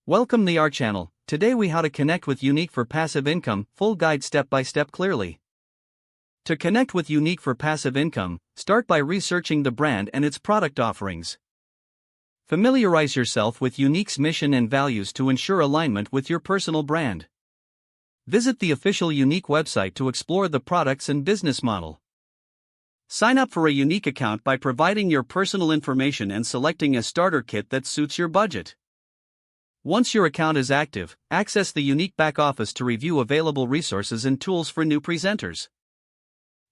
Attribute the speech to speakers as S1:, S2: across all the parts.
S1: Welcome to our channel. Today we how to connect with Younique for passive income, full guide step by step clearly. To connect with Younique for passive income, start by researching the brand and its product offerings. Familiarize yourself with Younique's mission and values to ensure alignment with your personal brand. Visit the official Younique website to explore the products and business model. Sign up for a Younique account by providing your personal information and selecting a starter kit that suits your budget. Once your account is active, access the Younique back office to review available resources and tools for new presenters.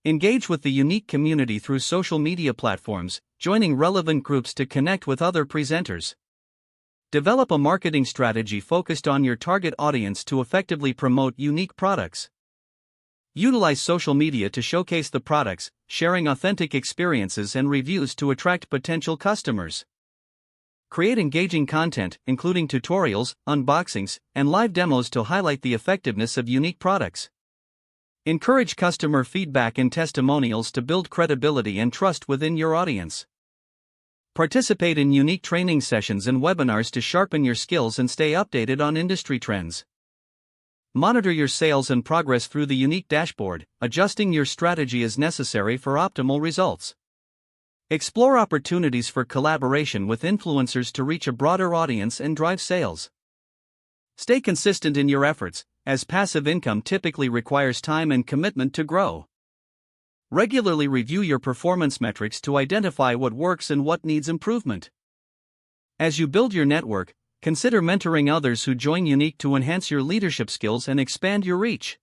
S1: Engage with the Younique community through social media platforms, joining relevant groups to connect with other presenters. Develop a marketing strategy focused on your target audience to effectively promote Younique products. Utilize social media to showcase the products, sharing authentic experiences and reviews to attract potential customers. Create engaging content, including tutorials, unboxings, and live demos to highlight the effectiveness of Younique products. Encourage customer feedback and testimonials to build credibility and trust within your audience. Participate in Younique training sessions and webinars to sharpen your skills and stay updated on industry trends. Monitor your sales and progress through the Younique dashboard, adjusting your strategy as necessary for optimal results. Explore opportunities for collaboration with influencers to reach a broader audience and drive sales. Stay consistent in your efforts, as passive income typically requires time and commitment to grow. Regularly review your performance metrics to identify what works and what needs improvement. As you build your network, consider mentoring others who join Younique to enhance your leadership skills and expand your reach.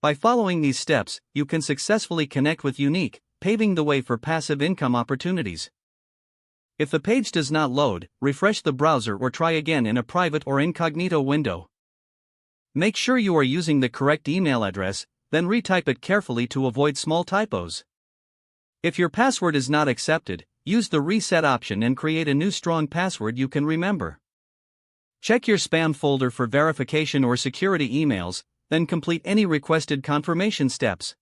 S1: By following these steps, you can successfully connect with Younique, paving the way for passive income opportunities. If the page does not load, refresh the browser or try again in a private or incognito window. Make sure you are using the correct email address, then retype it carefully to avoid small typos. If your password is not accepted, use the reset option and create a new strong password you can remember. Check your spam folder for verification or security emails, then complete any requested confirmation steps.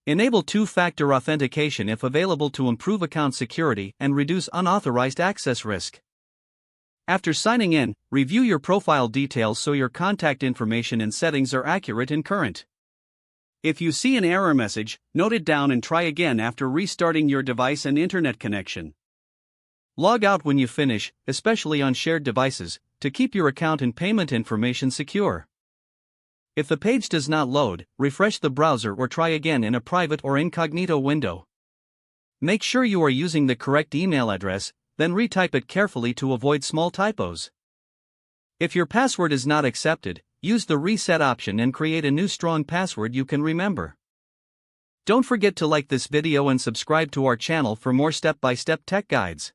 S1: Enable two-factor authentication if available to improve account security and reduce unauthorized access risk. After signing in, review your profile details so your contact information and settings are accurate and current. If you see an error message, note it down and try again after restarting your device and internet connection. Log out when you finish, especially on shared devices, to keep your account and payment information secure. If the page does not load, refresh the browser or try again in a private or incognito window. Make sure you are using the correct email address, then retype it carefully to avoid small typos. If your password is not accepted, use the reset option and create a new strong password you can remember. Don't forget to like this video and subscribe to our channel for more step-by-step tech guides.